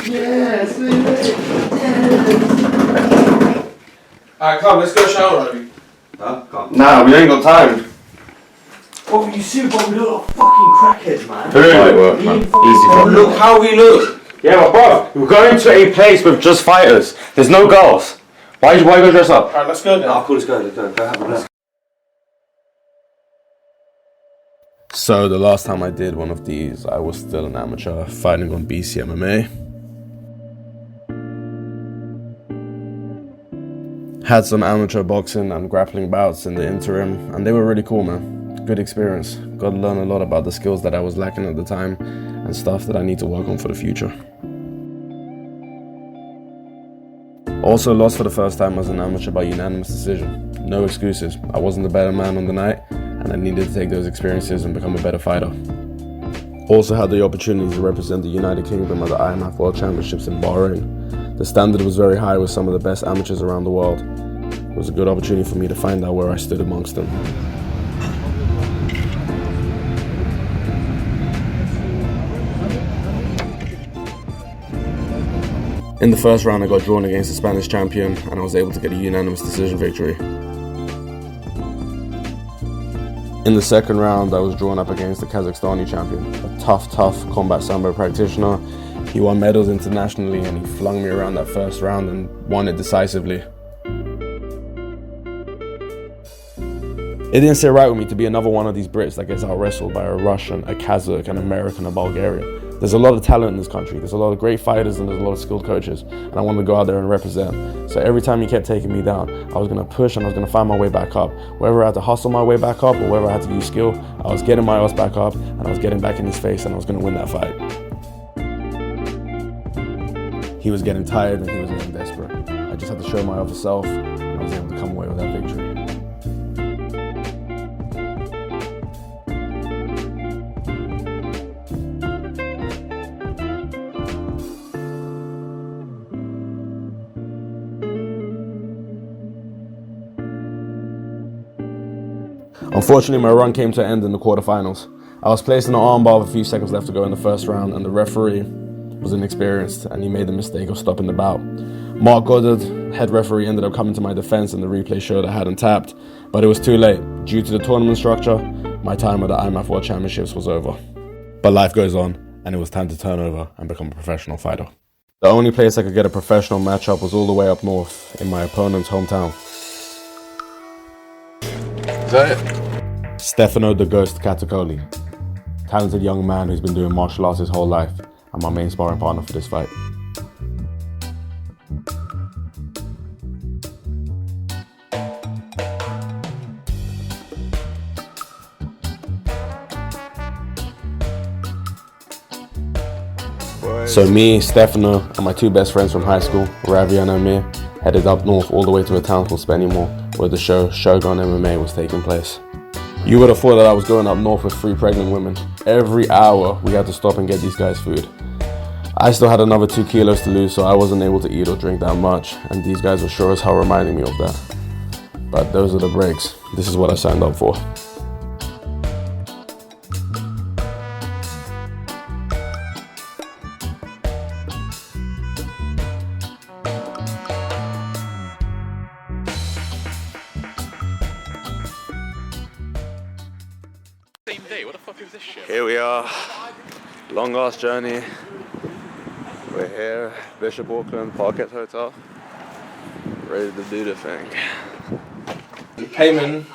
Yes, alright, come, let's go shower, Robbie. Huh? Can't. Nah, we ain't got time. Bro, you see, bro, we look like fucking crackheads, man. Light work, man. Easy Bro, for look how we look. Yeah, but bro, we're going to a place with just fighters. There's no girls. Why you go dress up? Alright, let's go then. I'll call this guy. Let's go have a look. So the last time I did one of these, I was still an amateur fighting on BC MMA. Had some amateur boxing and grappling bouts in the interim, and they were really cool, man. Good experience. Got to learn a lot about the skills that I was lacking at the time and stuff that I need to work on for the future. Also lost for the first time as an amateur by unanimous decision. No excuses. I wasn't the better man on the night, and I needed to take those experiences and become a better fighter. Also had the opportunity to represent the United Kingdom at the Immaf World Championships in Bahrain. The standard was very high with some of the best amateurs around the world. It was a good opportunity for me to find out where I stood amongst them. In the first round I got drawn against the Spanish champion and I was able to get a unanimous decision victory. In the second round I was drawn up against the Kazakhstani champion, a tough combat sambo practitioner. He won medals internationally and he flung me around that first round and won it decisively. It didn't sit right with me to be another one of these Brits that gets out-wrestled by a Russian, a Kazakh, an American, a Bulgarian. There's a lot of talent in this country, there's a lot of great fighters and there's a lot of skilled coaches, and I wanted to go out there and represent. So every time he kept taking me down, I was going to push and I was going to find my way back up. Whether I had to hustle my way back up or whether I had to use skill, I was getting my ass back up and I was getting back in his face and I was going to win that fight. He was getting tired and he was getting desperate. I just had to show my other self and I was able to come away with that victory. Unfortunately, my run came to an end in the quarterfinals. I was placed in an armbar with a few seconds left to go in the first round, and the referee was inexperienced, and he made the mistake of stopping the bout. Mark Goddard, head referee, ended up coming to my defense, and the replay showed I hadn't tapped, but it was too late. Due to the tournament structure, my time at the Immaf World Championships was over. But life goes on, and it was time to turn over and become a professional fighter. The only place I could get a professional matchup was all the way up north, in my opponent's hometown. Is that it? Stefano the Ghost Katakoli. Talented young man who's been doing martial arts his whole life, and my main sparring partner for this fight. So me, Stefano, and my two best friends from high school, Ravi and Amir, headed up north all the way to a town called Spennymoor, where the show Shogun MMA was taking place. You would have thought that I was going up north with 3 pregnant women. Every hour we had to stop and get these guys food. I still had another 2 kilos to lose, so I wasn't able to eat or drink that much, and these guys were sure as hell reminding me of that. But those are the breaks. This is what I signed up for. Same day, what the fuck is this shit? Here we are, long ass journey. We're here, Bishop Auckland, Parkett Hotel, ready to do the thing. Payman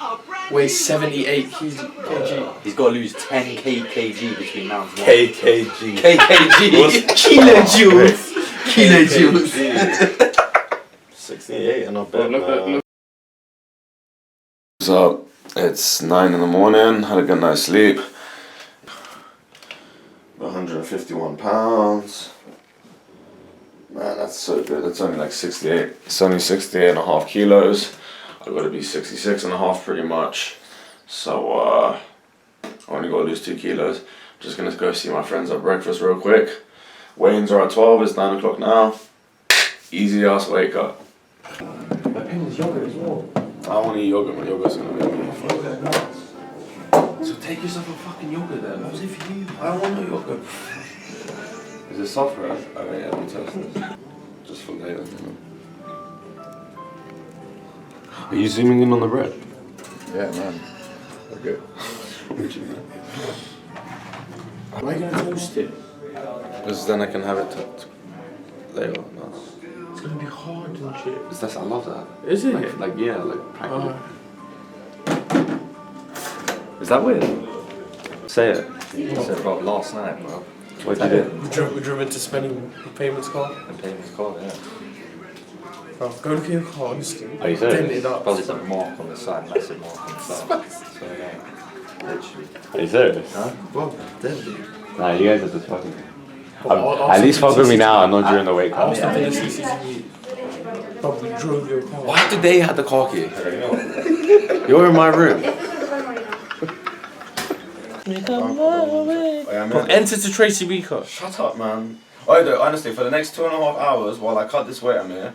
weighs 78 kg. He's got to lose 10 kg between now and tomorrow. KKG. Kilojoules. Kilojoules. 68 and I bet. Look. So, it's 9 in the morning, had a good night's sleep. 151 pounds. Man, that's so good. That's only like 68. It's only 68 and a half kilos. I gotta be 66 and a half pretty much. So, I only gotta lose 2 kilos. Just gonna go see my friends at breakfast real quick. Weigh-ins are at 12, it's 9 o'clock now. Easy ass wake up. That Payman's yogurt as well. I don't want to eat yogurt, my yogurt's gonna make me. So take yourself a fucking yogurt then. What was it for you? I don't want no yogurt. Is it software? Oh yeah, let me test this. Just for later, you know. Are you zooming in on the bread? Yeah, man. Okay. Why are you gonna toast it? Because then I can have it later. No. It's gonna be hard and shit. I love that. Is it? Like practically. Is that weird? Say it. I said, bro, last night, bro. What did you do? We drove into spending payments card. The payment's card, yeah. Bro, go look at your car, honestly. Are you Dent serious? it up. Probably some mark on the side, massive mark on the side. So, yeah. Literally. Are you serious? Huh? Bro, deadly. Nah, you guys are just fucking. At least fuck with me now and not during the wake I up. was thinking the CCTV. Bro, we drove your car. Why did they have the car key? You're in my room. Bro, enter to Tracy Beaker. Shut up, man. Oh, dude, honestly, for the next 2.5 hours while I cut this weight, Amir,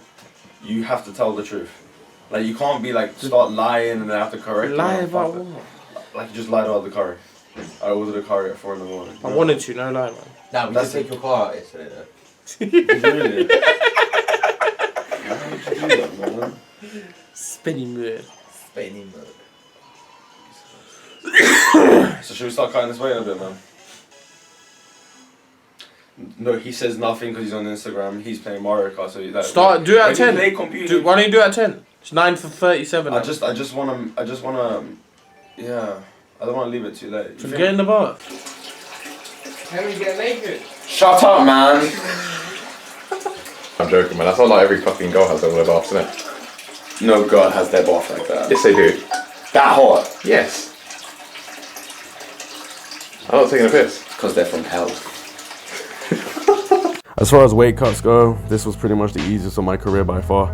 you have to tell the truth. Like, you can't be like, start lying and then have to correct Lie you. about what? Like, you just lied about the curry. I ordered a curry at 4 in the morning. I wanted to, no lie, man. Nah, we did take your car out yesterday, though. Really? Why would you do that, man? Spinning mood. Spaining mode. So should we start cutting this weight a bit, man? No, he says nothing because he's on Instagram. He's playing Mario Kart, so that. Do it at 10. Play computer. Why don't you do it at 10? It's 9 for 37. I just wanna, yeah. I don't wanna leave it too late. So get in the bath. Can we get naked? Shut up, man. I'm joking, man. That's not like every fucking girl has their baths, isn't it? No girl has their bath like that. Yes, they do. That hot. Yes. I'm not taking a piss. Because they're from hell. As far as weight cuts go, this was pretty much the easiest of my career by far.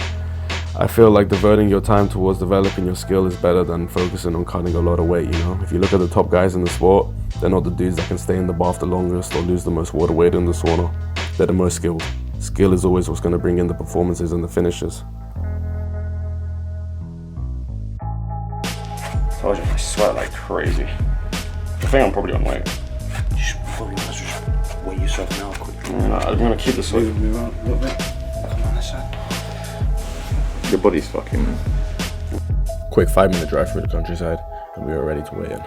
I feel like diverting your time towards developing your skill is better than focusing on cutting a lot of weight, you know? If you look at the top guys in the sport, they're not the dudes that can stay in the bath the longest or lose the most water weight in the sauna. They're the most skilled. Skill is always what's going to bring in the performances and the finishes. Told you, I sweat like crazy. I think I'm probably on weight. You should probably just weigh yourself now quickly. I'm gonna keep this weight. Move out a little bit. Come on, this side. Your body's fucking. Quick 5-minute drive through the countryside, and we were ready to weigh in.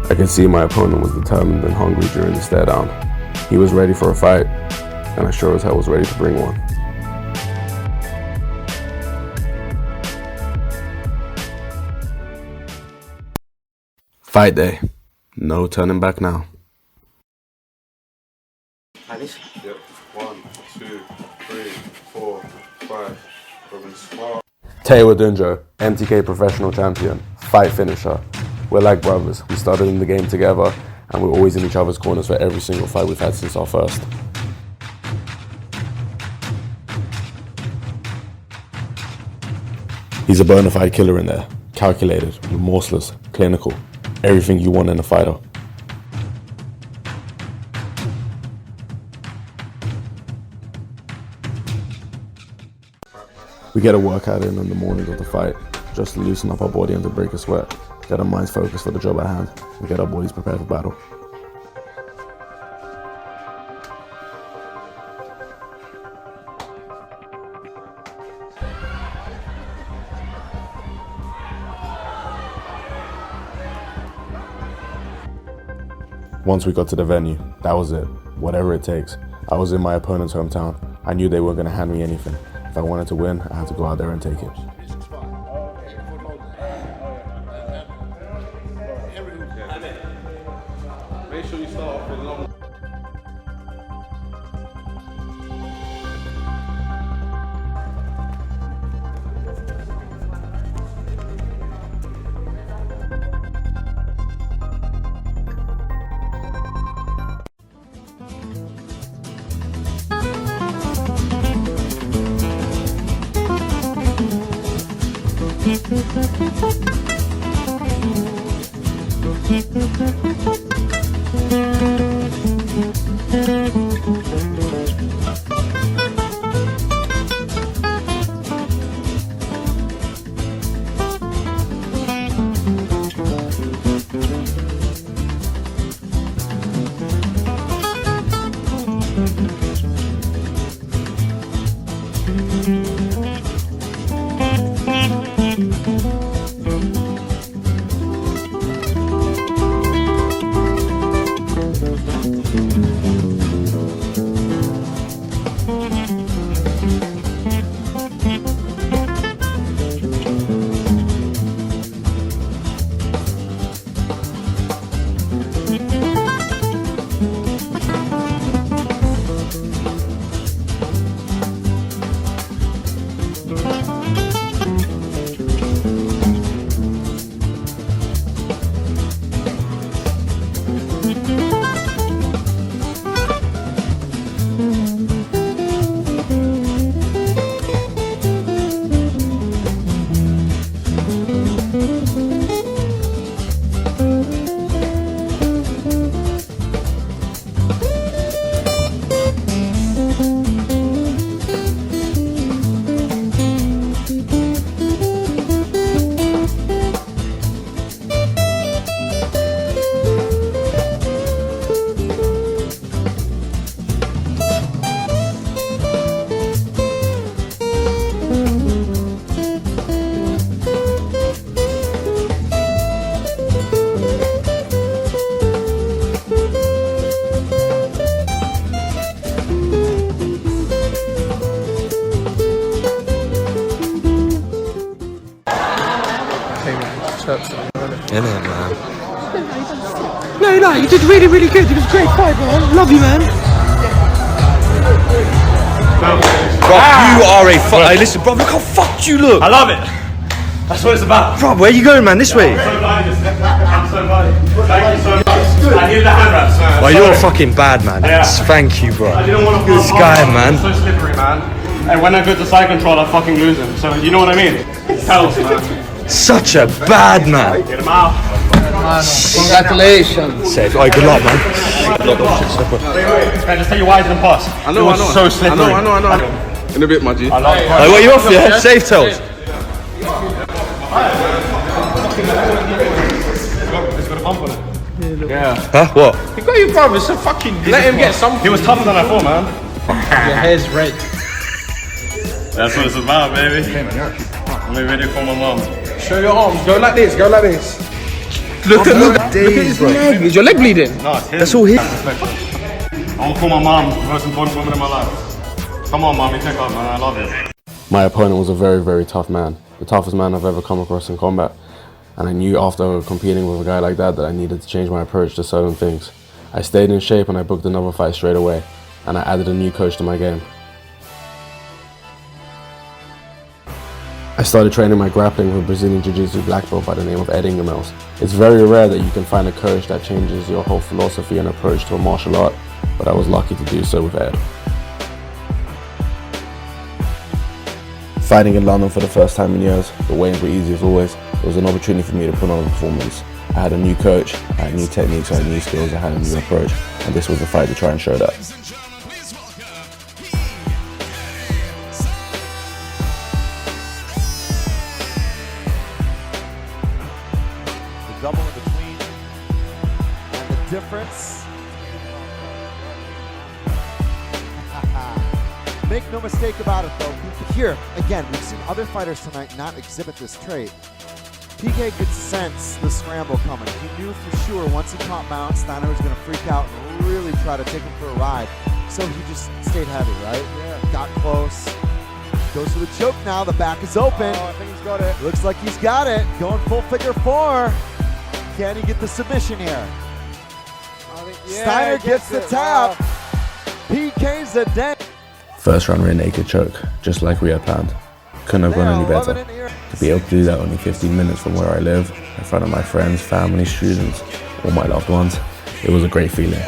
I could see my opponent was determined and hungry during the stare down. He was ready for a fight, and I sure as hell was ready to bring one. Fight day. No turning back now. Yep. 1, 2, 3, 4, 5. Taylor Dunjo, MTK professional champion, fight finisher. We're like brothers. We started in the game together, and we're always in each other's corners for every single fight we've had since our first. He's a bona fide killer in there. Calculated, remorseless, clinical. Everything you want in a fighter. We get a workout in the morning of the fight, just to loosen up our body and to break a sweat. Get our minds focused for the job at hand, and get our bodies prepared for battle. Once we got to the venue, that was it. Whatever it takes. I was in my opponent's hometown. I knew they weren't going to hand me anything. If I wanted to win, I had to go out there and take it. Make sure you start off with long. Thank you. Innit, man? No, you did really, really good. It was a great fight, man. Love you, man. Bro, you are a fuck. Hey, listen, bro, look how fucked you look. I love it. That's what it's about. Bro, where you going, man? This way. I'm so glad. Thank you so much. I need the hand wraps, man. Well, you're fucking bad, man. Yeah. Thank you, bro. I didn't want to This guy, man. It's so slippery, man. And when I go to side control, I fucking lose him. So, you know what I mean? Tells, man. Such a bad man. Get him out. Congratulations. Safe. Alright, good luck, man. Can I just tell you why I didn't pass? I know. So slippery. I know. In a bit, Maggie. I love it. Hey, what, you off, yeah? Safe tells. It's got a bump on it. Yeah. Huh? What? You got your brother, so fucking let him get something. He was tougher than I thought, man. Your hair's red. That's what it's about, baby. Let me video call my mom. Show your arms. Go like this. Go like this. Look at his Leg. Is your leg bleeding? No, it's him. That's all his. I want to call my mom, the most important woman in my life. Come on, mommy, pick up, man. I love you. My opponent was a very, very tough man. The toughest man I've ever come across in combat. And I knew after competing with a guy like that I needed to change my approach to certain things. I stayed in shape and I booked another fight straight away. And I added a new coach to my game. I started training my grappling with Brazilian Jiu-Jitsu black belt by the name of Ed Ingemels. It's very rare that you can find a coach that changes your whole philosophy and approach to a martial art, but I was lucky to do so with Ed. Fighting in London for the first time in years, the weigh-ins were easy as always. It was an opportunity for me to put on a performance. I had a new coach, I had new techniques, I had new skills, I had a new approach, and this was the fight to try and show that. Double in between, and the difference. Make no mistake about it, though. Here, again, we've seen other fighters tonight not exhibit this trait. PK could sense the scramble coming. He knew for sure once he caught mount, Steiner was going to freak out and really try to take him for a ride. So he just stayed heavy, right? Yeah. Got close. Goes for the choke now. The back is open. Oh, I think he's got it. Looks like he's got it. Going full figure four. Can he get the submission here? Steiner gets the tap. PK's a dent. First round rear naked choke, just like we had planned. Couldn't have gone any better. To be able to do that only 15 minutes from where I live, in front of my friends, family, students, all my loved ones, it was a great feeling.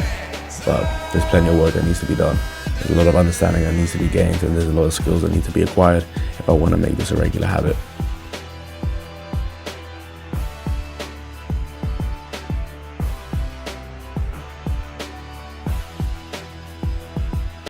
But there's plenty of work that needs to be done. There's a lot of understanding that needs to be gained, and there's a lot of skills that need to be acquired if I want to make this a regular habit.